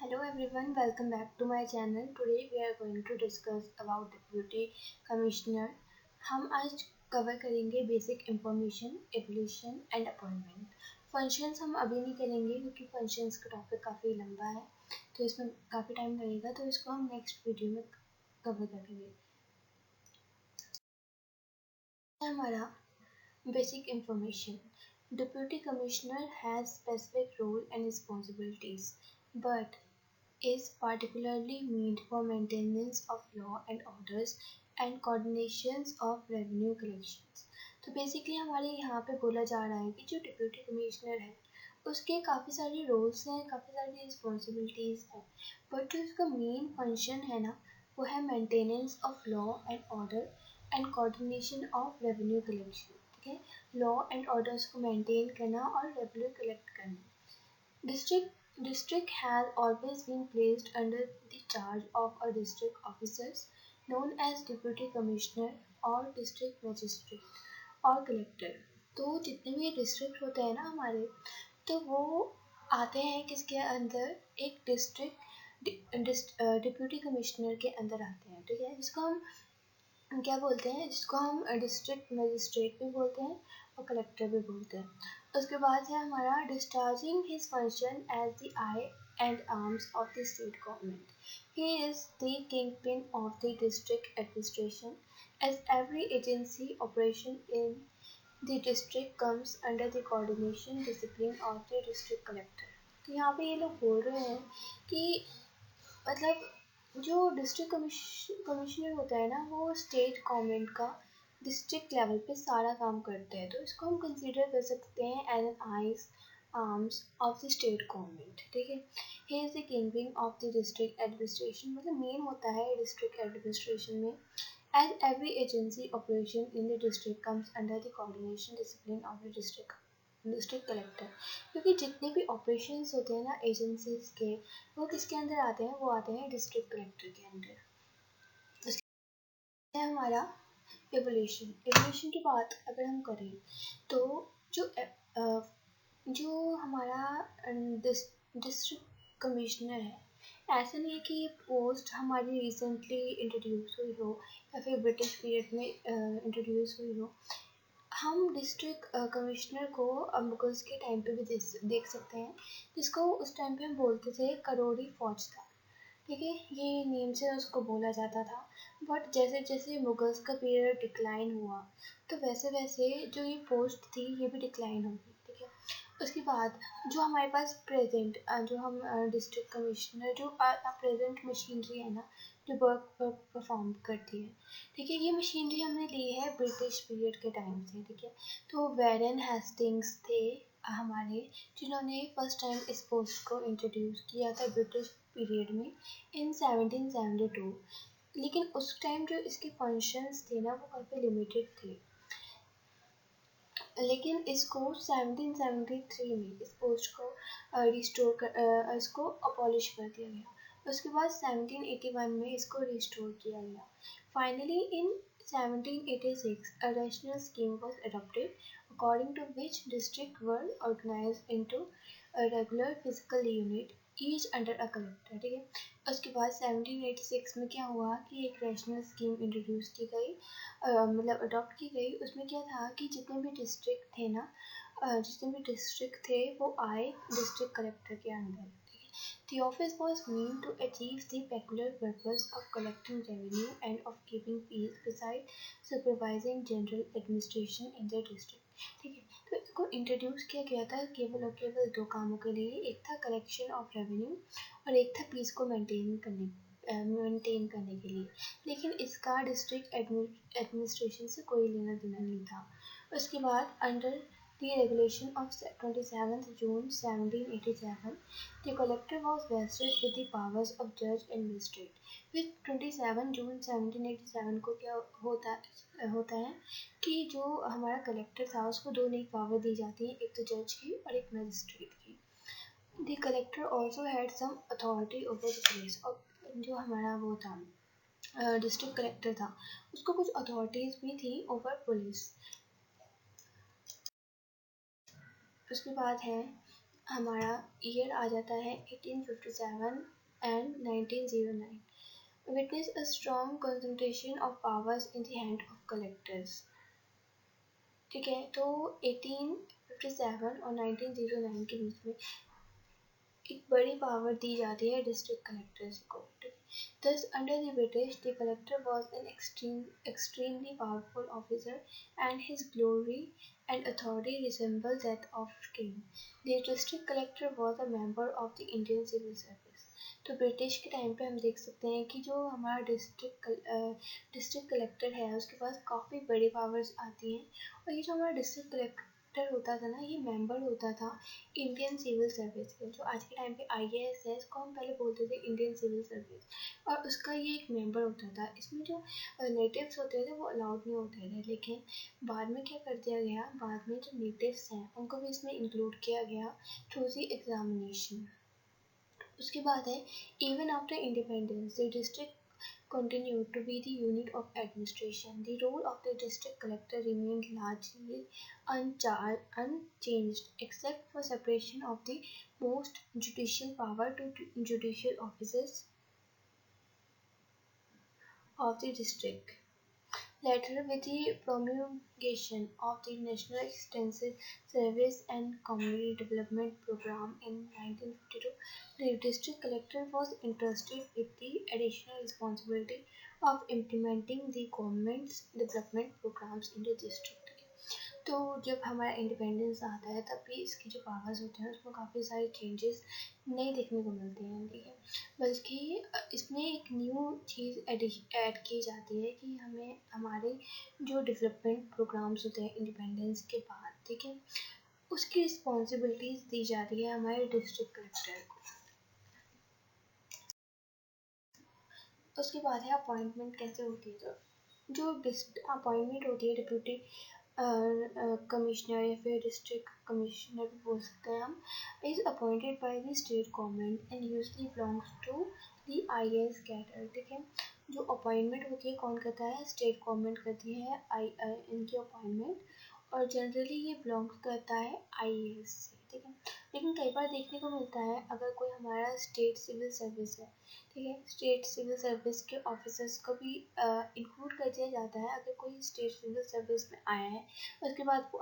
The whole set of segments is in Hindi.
Hello everyone, welcome back to my channel. Today we are going to discuss about Deputy Commissioner. हम आज कवर करेंगे basic information, evolution and appointment. Functions हम अभी नहीं करेंगे क्योंकि फंक्शंस का टॉपिक काफ़ी लंबा है, तो इसमें काफ़ी टाइम लगेगा, तो इसको हम नेक्स्ट वीडियो में कवर करेंगे. हमारा basic information. Deputy Commissioner has specific role and responsibilities, but is particularly meant for maintenance of law and orders and coordinations of revenue collections. तो बेसिकली हमारे यहाँ पे बोला जा रहा है कि जो डिप्यूटी कमिश्नर है उसके काफ़ी सारे रोल्स हैं, काफ़ी सारी रिस्पॉन्सिबिलिटीज़ हैं, बट जो उसका मेन फंक्शन है ना वो है maintenance of law and order and coordination of revenue collection. ठीक है, लॉ एंड ऑर्डर्स को मेंटेन करना और रेवेन्यू कलेक्ट करना. District has always been placed under the charge of a district officers known as deputy commissioner or district magistrate और collector. तो जितने भी डिस्ट्रिक्ट होते हैं ना हमारे, तो वो आते हैं किसके अंदर, एक डिप्यूटी कमिश्नर के अंदर आते हैं. ठीक है, जिसको हम क्या बोलते हैं, जिसको हम डिस्ट्रिक्ट मजिस्ट्रेट भी बोलते हैं और कलेक्टर भी बोलते हैं. उसके बाद है हमारा discharging his function as the eye and arms of the state government. He is the kingpin of the district administration as every agency operation in the district comes under the coordination discipline of the district collector. तो यहाँ पे ये लोग बोल रहे हैं कि मतलब जो डिस्ट्रिक्ट कमिश्नर होता है ना वो स्टेट गवर्नमेंट का डिस्ट्रिक्ट लेवल पे सारा काम करते हैं, तो इसको हम कंसीडर कर सकते हैं as an eyes arms of the state government. ठीक है, he is the kingpin of the district administration, मतलब मेन होता है डिस्ट्रिक्ट एडमिनिस्ट्रेशन में. As every agency operation in the district comes under the coordination discipline of the district collector. क्योंकि जितने भी ऑपरेशंस होते हैं ना एजेंसीज के, वो किसके अंदर आते हैं, वो आते हैं डिस्ट्रिक्ट कलेक्टर के अंदर. उसके है हमारा एवोल्यूशन की बात अगर हम करें तो जो हमारा डिस्ट्रिक्ट कमिश्नर है, ऐसा नहीं है कि ये पोस्ट हमारी रिसेंटली इंट्रोड्यूस हुई हो या फिर ब्रिटिश पीरियड में इंट्रोड्यूस हुई हो. हम डिस्ट्रिक्ट कमिश्नर को मुगल्स के टाइम पे भी देख सकते हैं, जिसको उस टाइम पे हम बोलते थे करोड़ी फौजदार. ठीक है, ये नेम से उसको बोला जाता था. बट जैसे जैसे मुगल्स का पीरियड डिक्लाइन हुआ, तो वैसे वैसे जो ये पोस्ट थी ये भी डिक्लाइन हो गई. ठीक है, उसके बाद जो हमारे पास प्रेजेंट जो हम डिस्ट्रिक्ट कमिश्नर जो प्रेजेंट मशीनरी है ना जो वर्क परफॉर्म करती है. ठीक है, ये मशीनरी हमने ली है ब्रिटिश पीरियड के टाइम से. ठीक है, तो वैरन हेस्टिंग्स थे हमारे, जिन्होंने फर्स्ट टाइम इस पोस्ट को इंट्रोड्यूस किया था ब्रिटिश पीरियड में इन 1772. लेकिन उस टाइम जो इसके फंक्शंस थे ना वो काफ़ी लिमिटेड थे. लेकिन इसको 1773 में इस पोस्ट को इसको अबॉलिश कर दिया गया. उसके बाद 1781 में इसको रिस्टोर किया गया. Finally in 1786 a rational scheme was adopted according to which districts were organized into a regular physical unit each under a collector. ठीक है, उसके बाद 1786 में क्या हुआ कि एक रैशनल स्कीम इंट्रोड्यूस की गई, मतलब अडॉप्ट की गई. उसमें क्या था कि जितने भी डिस्ट्रिक्ट थे ना, जितने भी डिस्ट्रिक्ट थे वो आए डिस्ट्रिक्ट कलेक्टर के अंदर. The office was meant to achieve the peculiar purpose of collecting revenue and of keeping peace besides supervising general administration in the district. ठीक है, तो इसको इंट्रोड्यूस किया गया था केवल और केवल दो कामों के लिए. एक था कलेक्शन ऑफ रेवेन्यू और एक था पीस को मेंटेन करने के लिए. लेकिन इसका डिस्ट्रिक्ट एडमिनिस्ट्रेशन से कोई लेना देना नहीं था. उसके बाद under the regulation of 27th June 1787, the collector was vested with the powers of judge and magistrate. With 27 जून 1787 को क्या होता है कि जो हमारा कलेक्टर था उसको दो नई पावर दी जाती है, एक तो जज की और एक मैजिस्ट्रेट की. The collector also had some authority over the police. और जो हमारा वो था डिस्ट्रिक्ट कलेक्टर था उसको कुछ अथॉरिटीज़ भी थी ओवर पुलिस. उसके बाद है हमारा ईयर आ जाता है 1857 and 1909. Witness a strong concentration of powers in the hand of collectors. ठीक है, तो 1857 और 1909 के बीच में एक बड़ी पावर दी जाती है डिस्ट्रिक्ट कलेक्टर्स को. Thus, under the British, the collector was an extremely powerful officer, and his glory and authority resembled that of king. The district collector was a member of the Indian Civil Service. तो ब्रिटिश के टाइम पे हम देख सकते हैं कि जो हमारा डिस्ट्रिक्ट कलेक्टर है उसके पास काफ़ी बड़ी पावर्स आती हैं. और ये जो हमारा डिस्ट्रिक्ट कलेक्टर होता था ना, ये मेंबर होता था इंडियन सिविल सर्विस के. जो आज के टाइम पे IAS है, इसको हम पहले बोलते थे इंडियन सिविल सर्विस, और उसका ये एक मेंबर होता था. इसमें जो नेटिव्स होते थे वो अलाउड नहीं होते थे, लेकिन बाद में क्या कर दिया गया, बाद में जो नेटिव्स हैं उनको भी इसमें इंक्लूड किया गया थ्रू द एग्जामिनेशन. उसके बाद है even after independence the district continued to be the unit of administration. The role of the district collector remained largely unchanged, except for separation of the most judicial power to judicial officers of the district. Later, with the promulgation of the National Extensive Service and Community Development Program in 1952, the district collector was entrusted with the additional responsibility of implementing the government's development programs in the district. तो जब हमारा इंडिपेंडेंस आता है तब भी इसकी जो पावर्स होते हैं उसमें काफ़ी सारे चेंजेस नहीं देखने को मिलते हैं. ठीक है, बल्कि इसमें एक न्यू चीज़ ऐड की जाती है कि हमें हमारे जो डेवलपमेंट प्रोग्राम्स होते हैं इंडिपेंडेंस के बाद, ठीक है, उसकी रिस्पॉन्सिबिलिटीज़ दी जाती है हमारे डिस्ट्रिक्ट कलेक्टर को. उसके बाद है अपॉइंटमेंट कैसे होती है. तो जो अपॉइंटमेंट होती है डिप्यूटी कमिश्नर या फिर डिस्ट्रिक्ट कमिश्नर भी बोल सकते हैं हम, is appointed by the state government and usually belongs to the IAS cadre. ठीक है, जो अपॉइंटमेंट होती है कौन करता है, स्टेट गवर्नमेंट करती है इनकी अपॉइंटमेंट, और जनरली ये बिलोंग्स करता है IAS से. ठीक है, लेकिन कई बार देखने को मिलता है अगर कोई हमारा स्टेट सिविल सर्विस है, ठीक है, स्टेट सिविल सर्विस के ऑफिसर्स को भी इंक्लूड कर दिया जाता है. अगर कोई स्टेट सिविल सर्विस में आया है उसके बाद वो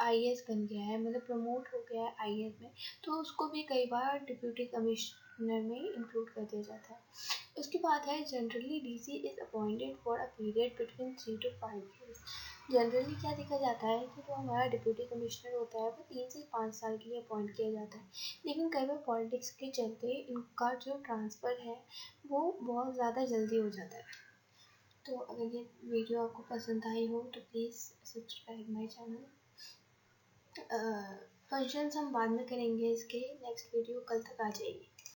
IAS बन गया है, मतलब प्रमोट हो गया है IAS में, तो उसको भी कई बार डिप्यूटी कमिश्नर में इंक्लूड कर दिया जाता है. उसके बाद है generally DC is appointed for a period between 3 to 5 years. Generally क्या देखा जाता है कि जो हमारा डिप्यूटी कमिश्नर होता है वो 3 से 5 साल के लिए अपॉइंट किया जाता है, लेकिन कई बार पॉलिटिक्स के चलते इनका जो ट्रांसफ़र है वो बहुत ज़्यादा जल्दी हो जाता है. तो अगर ये वीडियो आपको पसंद आई हो तो please subscribe my channel. Functions हम बाद में करेंगे, इसके नेक्स्ट वीडियो कल तक आ जाएगी.